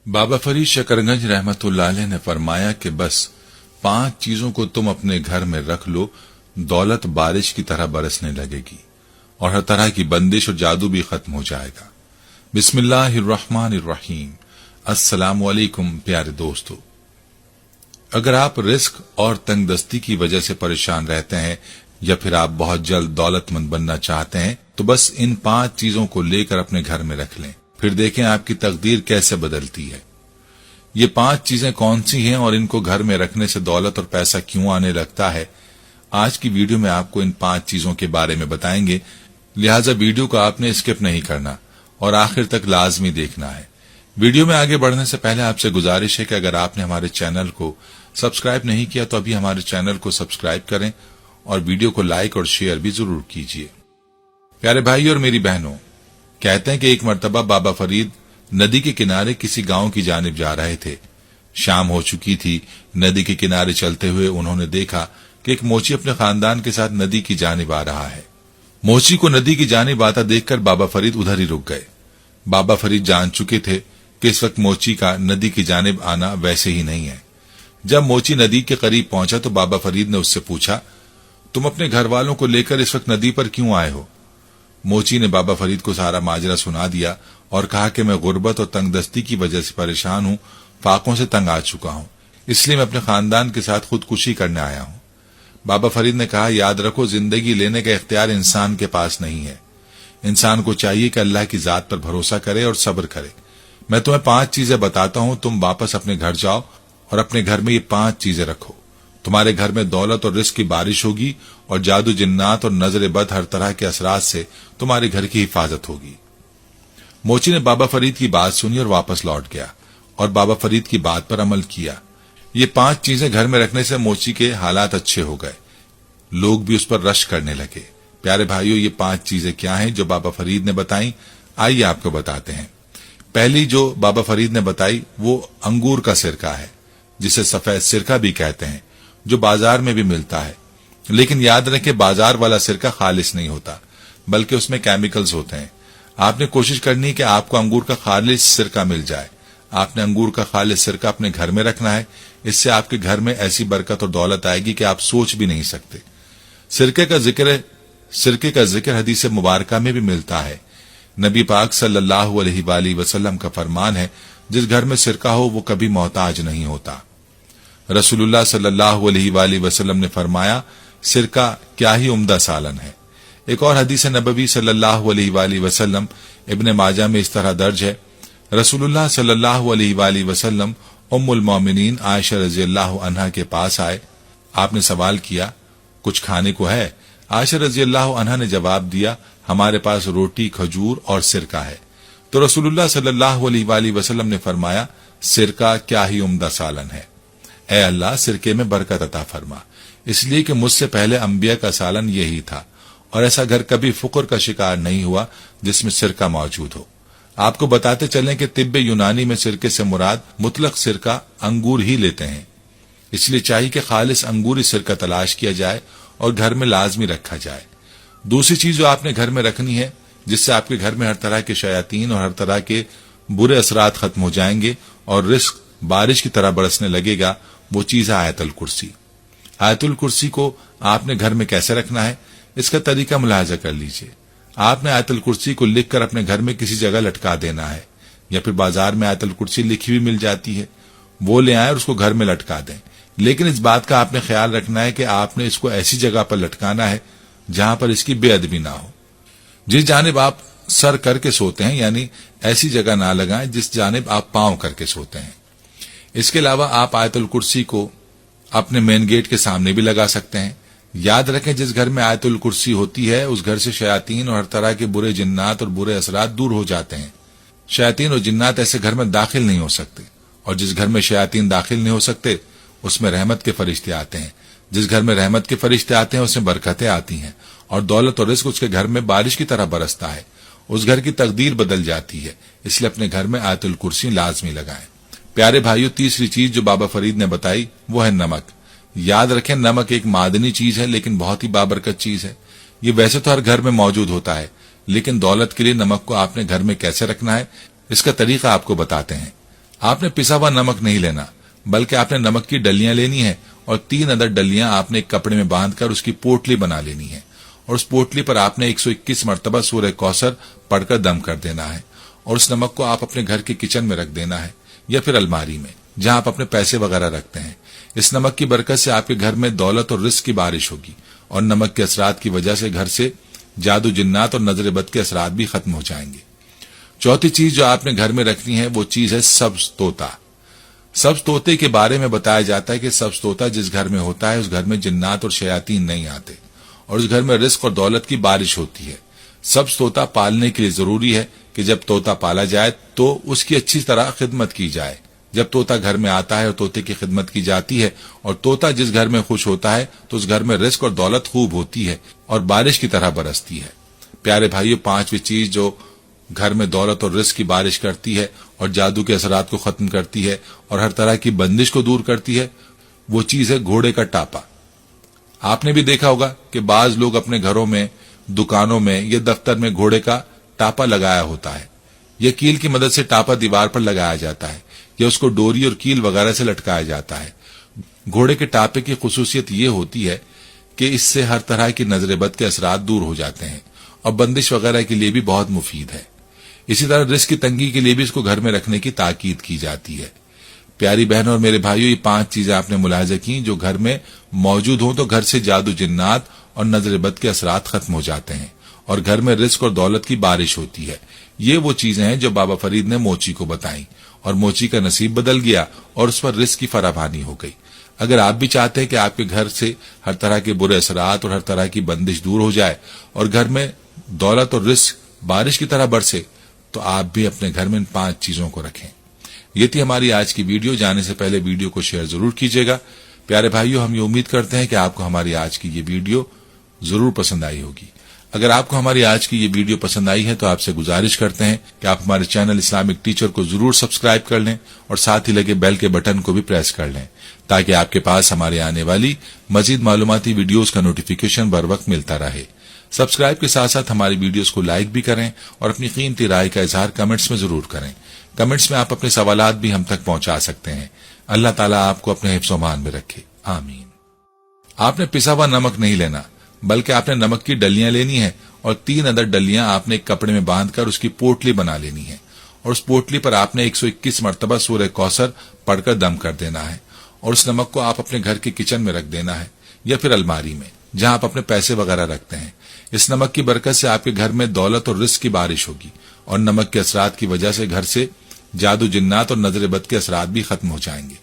बाबा फरीद शकरगंज रहमतुल्लाह अलैह ने फरमाया कि बस 5 चीजों को तुम अपने घर में रख लो, दौलत बारिश की तरह बरसने लगेगी और हर तरह की बंदिश और जादू भी खत्म हो जाएगा। बिस्मिल्लाहिर्रहमानिर्रहीम। अस्सलाम वालेकुम प्यारे दोस्तों, अगर आप रिस्क और तंगदस्ती की वजह से परेशान रहते हैं या फिर आप बहुत जल्द दौलतमंद बनना चाहते हैं तो बस इन 5 चीजों को लेकर अपने घर में रख लें, फिर देखें आपकी तकदीर कैसे बदलती है। ये 5 चीजें कौन सी हैं और इनको घर में रखने से दौलत और पैसा क्यों आने लगता है, आज की वीडियो में आपको इन 5 चीजों के बारे में बताएंगे। लिहाजा वीडियो को आपने स्किप नहीं करना और आखिर तक लाजमी देखना है। वीडियो में आगे बढ़ने से पहले आपसे गुजारिश है कि अगर आपने हमारे चैनल को सब्सक्राइब नहीं किया तो अभी हमारे चैनल को सब्सक्राइब करें और वीडियो को लाइक और शेयर भी जरूर कीजिए। प्यारे भाई और मेरी बहनों, कहते हैं कि एक मर्तबा बाबा फरीद नदी के किनारे किसी गांव की जानिब जा रहे थे। शाम हो चुकी थी। नदी के किनारे चलते हुए उन्होंने देखा कि एक मोची अपने खानदान के साथ नदी की जानिब आ रहा है। मोची को नदी की जानिब आता देखकर बाबा फरीद उधर ही रुक गए। बाबा फरीद जान चुके थे कि इस वक्त मोची का नदी की जानिब आना वैसे ही नहीं है। जब मोची नदी के करीब पहुंचा तो बाबा फरीद ने उससे पूछा, तुम अपने घर वालों को लेकर इस वक्त नदी पर क्यों आए हो? मोची ने बाबा फरीद को सारा माजरा सुना दिया और कहा कि मैं गुर्बत और तंगदस्ती की वजह से परेशान हूं, फाकों से तंग आ चुका हूं, इसलिए मैं अपने खानदान के साथ खुदकुशी करने आया हूं। बाबा फरीद ने कहा, याद रखो, जिंदगी लेने का इख्तियार इंसान के पास नहीं है। इंसान को चाहिए कि अल्लाह की जात पर भरोसा करे और सब्र करे। मैं तुम्हें 5 चीजें बताता हूं, तुम वापस अपने घर जाओ और अपने घर में ये 5 चीजें रखो। तुम्हारे घर में दौलत और रिस्क की बारिश होगी और जादू, जिन्नात और नजर बद हर तरह के असरात से तुम्हारे घर की हिफाजत होगी। मोची ने बाबा फरीद की बात सुनी और वापस लौट गया और बाबा फरीद की बात पर अमल किया। ये 5 चीजें घर में रखने से मोची के हालात अच्छे हो गए। लोग भी उस पर रश करने लगे। प्यारे भाइयों, ये 5 चीजें क्या हैं जो बाबा फरीद ने बताई? आइए आपको बताते हैं। पहली जो बाबा फरीद ने बताई वो अंगूर का सिरका है, जिसे सफेद सिरका भी कहते हैं, जो बाजार में भी मिलता है। लेकिन याद रखें, बाजार वाला सिरका खालिस नहीं होता, बल्कि उसमें केमिकल्स होते हैं। आपने कोशिश करनी है कि आपको अंगूर का खालिस सिरका मिल जाए। आपने अंगूर का खालिस सिरका अपने घर में रखना है। इससे आपके घर में ऐसी बरकत और दौलत आएगी कि आप सोच भी नहीं सकते। सिरके का जिक्र हदीस मुबारका में भी मिलता है। नबी पाक सल्लल्लाहु अलैहि वसल्लम का फरमान है, जिस घर में सिरका हो वो कभी मोहताज नहीं होता। रसूलुल्लाह सल्लल्लाहु अलैहि वसल्लम ने फरमाया, सिरका क्या ही उम्दा सालन है। एक और हदीस नबवी सल्लल्लाहु अलैहि वसल्लम इब्ने माजा में इस तरह दर्ज है, रसूलुल्लाह सल्लल्लाहु अलैहि वसल्लम उम्मुल मोमिनीन आयशा रज़ियल्लाहु अन्हा के पास आए। आपने सवाल किया, कुछ खाने को है? आयशा रज़ियल्लाहु अन्हा ने जवाब दिया, हमारे पास रोटी, खजूर और सिरका है। तो रसूलुल्लाह सल्लल्लाहु अलैहि वसल्लम ने फरमाया, सिरका क्या ही उम्दा सालन है। ऐ अल्लाह, सिरके में बरकत अता फरमा, इसलिए कि मुझसे पहले अंबिया का सालन यही था और ऐसा घर कभी फुकर का शिकार नहीं हुआ जिसमें सिरका मौजूद हो। आपको बताते चलें कि तिब्बे यूनानी में सिरके से मुराद मुतलक सिरका अंगूर ही लेते हैं। इसलिए चाहिए कि खालिस अंगूरी सिरका तलाश किया जाए और घर में लाजमी रखा जाए। दूसरी चीज जो आपने घर में रखनी है, जिससे आपके घर में हर तरह के शयातीन और हर तरह के बुरे असरात खत्म हो जाएंगे और रिस्क बारिश की तरह बरसने लगेगा, वो चीज है आयतुल कुर्सी। आयतुल कुर्सी को आपने घर में कैसे रखना है, इसका तरीका मुलाहाजा कर लीजिए। आपने आयतुल कुर्सी को लिखकर अपने घर में किसी जगह लटका देना है, या फिर बाजार में आयतुल कुर्सी लिखी हुई मिल जाती है, वो ले आए और उसको घर में लटका दें। लेकिन इस बात का आपने ख्याल रखना है कि आपने इसको ऐसी जगह पर लटकाना है जहां पर इसकी बेअदबी ना हो। जिस जानिब आप सर करके सोते हैं, यानी ऐसी जगह ना लगाएं जिस जानिब आप पांव करके सोते हैं। इसके अलावा आप आयतुल कुर्सी को अपने मेन गेट के सामने भी लगा सकते हैं। याद रखें, जिस घर में आयतुल कुर्सी होती है उस घर से शयातीन और हर तरह के बुरे जिन्नात और बुरे असरात दूर हो जाते हैं। शयातीन और जिन्नात ऐसे घर में दाखिल नहीं हो सकते, और जिस घर में शयातीन दाखिल नहीं हो सकते उसमें रहमत के फरिश्ते आते हैं। जिस घर में रहमत के फरिश्ते आते हैं उसमें बरकतें आती हैं और दौलत और रिज़्क उसके घर में बारिश की तरह बरसता है। उस घर की तकदीर बदल जाती है। इसलिए अपने घर में आयतुल कुर्सी लाजमी लगाएं। प्यारे भाइयों, तीसरी चीज जो बाबा फरीद ने बताई वो है नमक। याद रखें, नमक एक मादनी चीज है लेकिन बहुत ही बाबरकत चीज है। ये वैसे तो हर घर में मौजूद होता है, लेकिन दौलत के लिए नमक को आपने घर में कैसे रखना है, इसका तरीका आपको बताते हैं। आपने पिसा हुआ नमक नहीं लेना, बल्कि आपने नमक की डलियां लेनी है और 3 अदद डलियां आपने एक कपड़े में बांधकर उसकी पोटली बना लेनी है और उस पोटली पर आपने 121 मरतबा सूरह कौसर पढ़कर दम कर देना है और उस नमक को आप अपने घर के किचन में रख देना है या फिर अलमारी में जहां आप अपने पैसे वगैरह रखते हैं। इस नमक की बरकत से आपके घर में दौलत और रिस्क की बारिश होगी और नमक के असरात की वजह से घर से जादू जिन्नात और नजर बद के असरात भी खत्म हो जाएंगे। चौथी चीज जो आपने घर में रखनी है वो चीज है सब्ज तोता। सब्ज तोते के बारे में बताया जाता है कि सब्ज तोता जिस घर में होता है उस घर में जिन्नात और शयातीन नहीं आते और उस घर में रिस्क और दौलत की बारिश होती है। सब्ज तोता पालने के लिए जरूरी है कि जब तोता पाला जाए तो उसकी अच्छी तरह खिदमत की जाए। जब तोता घर में आता है और तोते की खिदमत की जाती है और तोता जिस घर में खुश होता है तो उस घर में रिस्क और दौलत खूब होती है और बारिश की तरह बरसती है। प्यारे भाइयों, पांचवी चीज जो घर में दौलत और रिस्क की बारिश करती है और जादू के असरात को खत्म करती है और हर तरह की बंदिश को दूर करती है वो चीज है घोड़े का टापा। आपने भी देखा होगा कि बाज लोग अपने घरों में, दुकानों में या दफ्तर में घोड़े का टापा लगाया होता है। यह कील की मदद से टापा दीवार पर लगाया जाता है या उसको डोरी और कील वगैरह से लटकाया जाता है। घोड़े के टापे की खुसूसियत यह होती है कि इससे हर तरह की नजर बद के असरात दूर हो जाते हैं और बंदिश वगैरह के लिए भी बहुत मुफीद है। इसी तरह रिस्क की तंगी के लिए भी इसको घर में रखने की ताकीद की जाती है। प्यारी बहनों और मेरे भाइयों, ये 5 चीजें आपने मुलाहिजा की जो घर में मौजूद हो तो घर से जादू जिन्नात और नजर बद के असरात खत्म हो जाते हैं और घर में रिस्क और दौलत की बारिश होती है। ये वो चीजें हैं जो बाबा फरीद ने मोची को बताई और मोची का नसीब बदल गया और उस पर रिस्क की फरावानी हो गई। अगर आप भी चाहते हैं कि आपके घर से हर तरह के बुरे असरात और हर तरह की बंदिश दूर हो जाए और घर में दौलत और रिस्क बारिश की तरह बरसे तो आप भी अपने घर में इन 5 चीजों को रखें। ये थी हमारी आज की वीडियो। जाने से पहले वीडियो को शेयर जरूर कीजिएगा। प्यारे भाइयों, हम ये उम्मीद करते हैं कि आपको हमारी आज की ये वीडियो जरूर पसंद आई होगी। अगर आपको हमारी आज की ये वीडियो पसंद आई है तो आपसे गुजारिश करते हैं कि आप हमारे चैनल इस्लामिक टीचर को जरूर सब्सक्राइब कर लें और साथ ही लगे बेल के बटन को भी प्रेस कर लें ताकि आपके पास हमारे आने वाली मजीद मालूमाती वीडियोस का नोटिफिकेशन बर वक्त मिलता रहे। सब्सक्राइब के साथ साथ हमारी वीडियोस को लाइक भी करें और अपनी कीमती राय का इजहार कमेंट्स में जरूर करें। कमेंट्स में आप अपने सवालात भी हम तक पहुंचा सकते हैं। अल्लाह ताला आपको अपने हिफ्ज़-ओ-मान में रखे, आमीन। आपने पिसा हुआ नमक नहीं लेना, बल्कि आपने नमक की डलियां लेनी है और 3 अदद डलियां आपने एक कपड़े में बांधकर उसकी पोटली बना लेनी है और उस पोटली पर आपने 121 मरतबा सूरह कौसर पढ़कर दम कर देना है और उस नमक को आप अपने घर के किचन में रख देना है या फिर अलमारी में जहां आप अपने पैसे वगैरह रखते हैं। इस नमक की बरकत से आपके घर में दौलत और रिस्क की बारिश होगी और नमक के असरात की वजह से घर से जादू जिन्नात और नजर बद के असरात भी खत्म हो जाएंगे।